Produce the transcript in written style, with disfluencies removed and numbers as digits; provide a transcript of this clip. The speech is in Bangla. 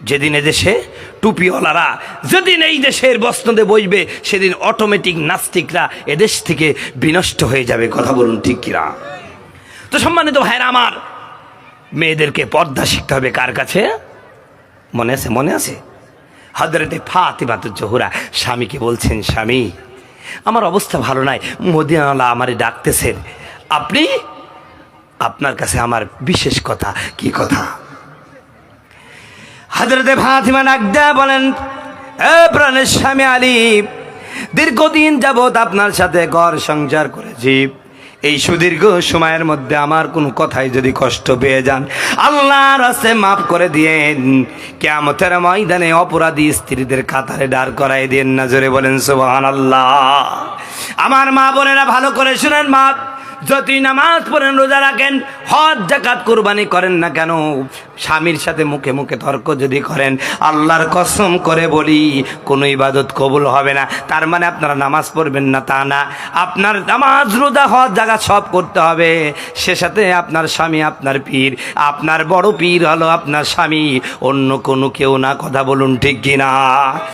যেদিন এদেশে টুপিওয়ালারা যেদিন এই দেশের বস্ত্রতে বসবে, সেদিন অটোমেটিক নাস্তিকরা এদেশ থেকে বিনষ্ট হয়ে যাবে। কথা বলুন ঠিক কিনা? তো সম্মানিত ভাইরা আমার, মেয়েদেরকে পর্দা শিখতে হবে কার কাছে? মনে আছে? মনে আছে হযরতে ফাতিমাতুজ জোহরা স্বামীকে বলছেন, স্বামী আমার অবস্থা ভালো নাই, মদিনাওয়ালা আমারে ডাকতেছেন, আপনি আপনার কাছে আমার বিশেষ কথা। কি কথা? হযরতে ফাতিমা ডাক দেয়া বলেন, এ প্রাণের স্বামী আলী, দীর্ঘদিন যাবৎ আপনার সাথে ঘর সংসার করেছি, এই সুদীর্ঘ সময়ের মধ্যে আমার কোনো কথাই যদি কষ্ট পেয়ে যান, আল্লাহর রাস্তে মাফ করে দিয়েন। কিয়ামতের ময়দানে অপরাধী স্ত্রীদের কাতারে দাঁড় করাই দেন না। জোরে বলেন সুবহানাল্লাহ। আমার মা বোনেরা ভালো করে শুনেন, মা যতই নামাজ পড়েন, রোজা রাখেন, হজ যাকাত কুরবানি করেন না কেন, স্বামীর সাথে মুখে মুখে তর্ক যদি করেন, আল্লাহর কসম করে বলি কোনো ইবাদত কবুল হবে না। তার মানে আপনারা নামাজ পড়বেন না তা না, আপনার নামাজ রোজা হজ জাকাত সব করতে হবে। সে সাথে আপনার স্বামী আপনার পীর, আপনার বড় পীর হলো আপনার স্বামী, অন্য কোনো কেউ না। কথা বলুন ঠিক কিনা?